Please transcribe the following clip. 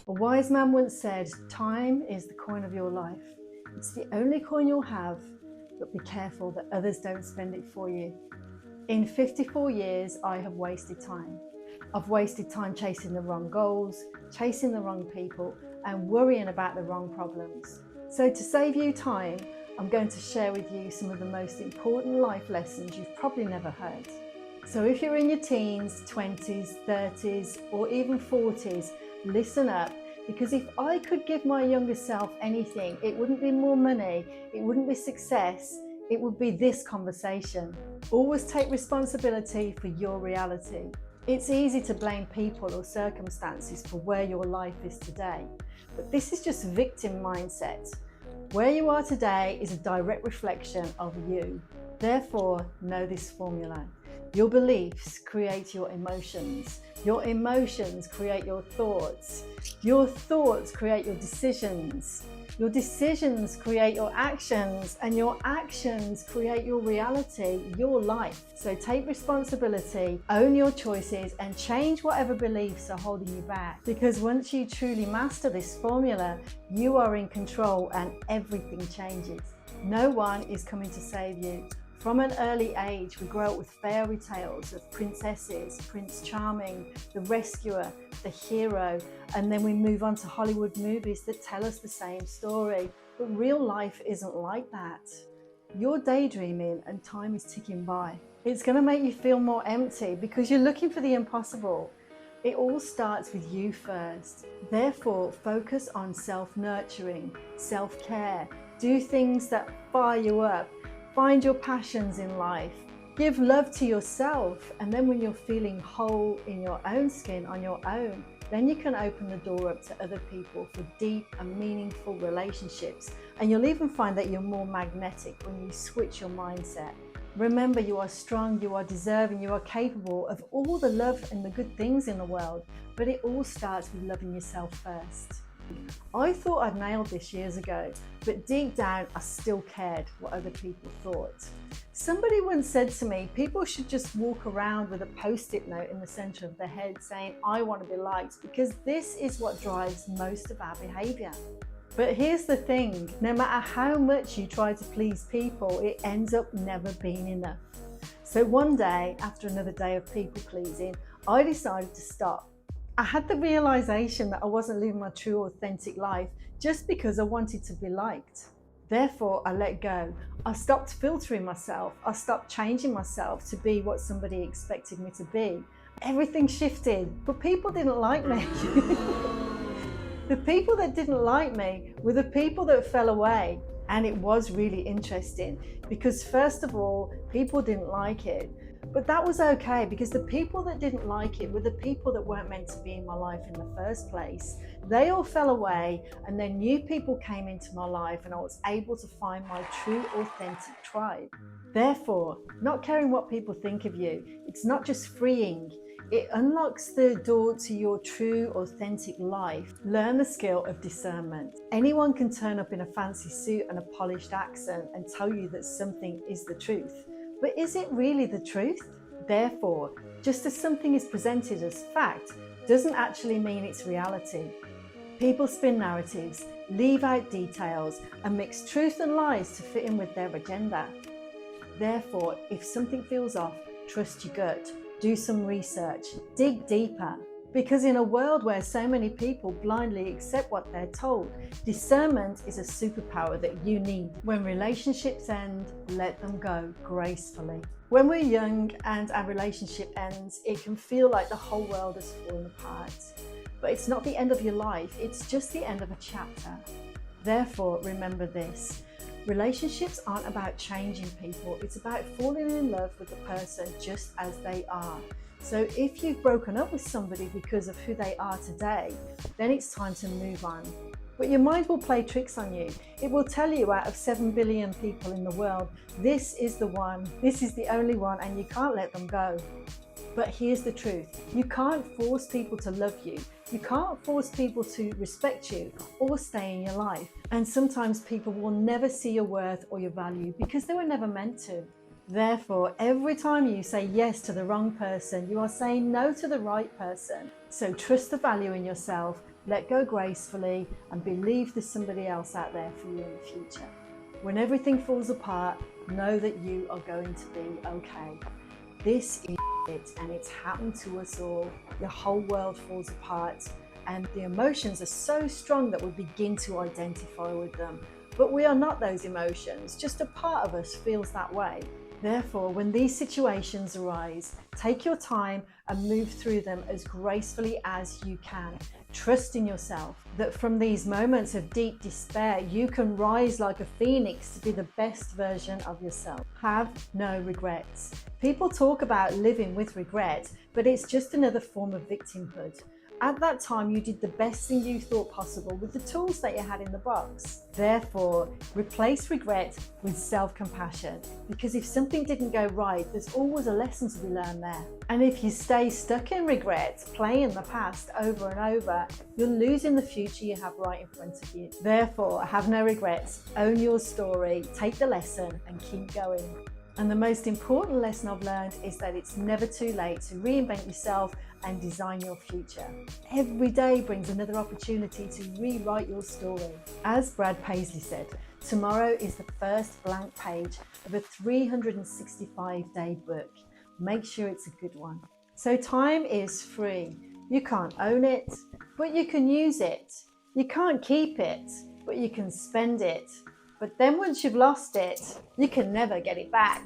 A wise man once said, time is the coin of your life. It's the only coin you'll have, but be careful that others don't spend it for you. In 54 years, I have wasted time. I've wasted time chasing the wrong goals, chasing the wrong people, and worrying about the wrong problems. So to save you time, I'm going to share with you some of the most important life lessons you've probably never heard. So if you're in your teens, 20s, 30s, or even 40s, listen up, because if I could give my younger self anything, it wouldn't be more money, it wouldn't be success, it would be this conversation. Always take responsibility for your reality. It's easy to blame people or circumstances for where your life is today, but this is just victim mindset. Where you are today is a direct reflection of you. Therefore, know this formula. Your beliefs create your emotions. Your emotions create your thoughts. Your thoughts create your decisions. Your decisions create your actions, and your actions create your reality, your life. So take responsibility, own your choices, and change whatever beliefs are holding you back. Because once you truly master this formula, you are in control and everything changes. No one is coming to save you. From an early age, we grow up with fairy tales of princesses, Prince Charming, the rescuer, the hero, and then we move on to Hollywood movies that tell us the same story. But real life isn't like that. You're daydreaming and time is ticking by. It's going to make you feel more empty because you're looking for the impossible. It all starts with you first. Therefore, focus on self-nurturing, self-care. Do things that fire you up. Find your passions in life. Give love to yourself, and then when you're feeling whole in your own skin on your own, then you can open the door up to other people for deep and meaningful relationships. And you'll even find that you're more magnetic when you switch your mindset. Remember, you are strong, you are deserving, you are capable of all the love and the good things in the world, but it all starts with loving yourself first. I thought I'd nailed this years ago, but deep down I still cared what other people thought. Somebody once said to me, people should just walk around with a post-it note in the center of their head saying, I want to be liked, because this is what drives most of our behavior. But here's the thing, no matter how much you try to please people, it ends up never being enough. So one day, after another day of people pleasing, I decided to stop. I had the realization that I wasn't living my true, authentic life just because I wanted to be liked. Therefore, I let go. I stopped filtering myself. I stopped changing myself to be what somebody expected me to be. Everything shifted, but people didn't like me. The people that didn't like me were the people that fell away. And it was really interesting because, first of all, people didn't like it. But that was okay, because the people that didn't like it were the people that weren't meant to be in my life in the first place. They all fell away, and then new people came into my life, and I was able to find my true, authentic tribe. Therefore, not caring what people think of you, it's not just freeing, it unlocks the door to your true, authentic life. Learn the skill of discernment. Anyone can turn up in a fancy suit and a polished accent and tell you that something is the truth. But is it really the truth? Therefore, just as something is presented as fact, doesn't actually mean it's reality. People spin narratives, leave out details, and mix truth and lies to fit in with their agenda. Therefore, if something feels off, trust your gut. Do some research, dig deeper. Because in a world where so many people blindly accept what they're told, discernment is a superpower that you need. When relationships end, let them go gracefully. When we're young and our relationship ends, it can feel like the whole world has fallen apart. But it's not the end of your life, it's just the end of a chapter. Therefore, remember this. Relationships aren't about changing people, it's about falling in love with the person just as they are. So if you've broken up with somebody because of who they are today, then it's time to move on. But your mind will play tricks on you. It will tell you out of 7 billion people in the world, this is the one, this is the only one, and you can't let them go. But here's the truth. You can't force people to love you. You can't force people to respect you or stay in your life. And sometimes people will never see your worth or your value because they were never meant to. Therefore, every time you say yes to the wrong person, you are saying no to the right person. So trust the value in yourself, let go gracefully, and believe there's somebody else out there for you in the future. When everything falls apart, know that you are going to be okay. This is it, and it's happened to us all. Your whole world falls apart, and the emotions are so strong that we begin to identify with them. But we are not those emotions, just a part of us feels that way. Therefore, when these situations arise, take your time and move through them as gracefully as you can. Trust in yourself that from these moments of deep despair, you can rise like a phoenix to be the best version of yourself. Have no regrets. People talk about living with regret, but it's just another form of victimhood. At that time, you did the best thing you thought possible with the tools that you had in the box. Therefore, replace regret with self-compassion, because if something didn't go right, there's always a lesson to be learned there. And if you stay stuck in regret, playing the past over and over, you're losing the future you have right in front of you. Therefore, have no regrets, own your story, take the lesson and keep going. And the most important lesson I've learned is that it's never too late to reinvent yourself and design your future. Every day brings another opportunity to rewrite your story. As Brad Paisley said, tomorrow is the first blank page of a 365-day book. Make sure it's a good one. So time is free. You can't own it, but you can use it. You can't keep it, but you can spend it. But then once you've lost it, you can never get it back.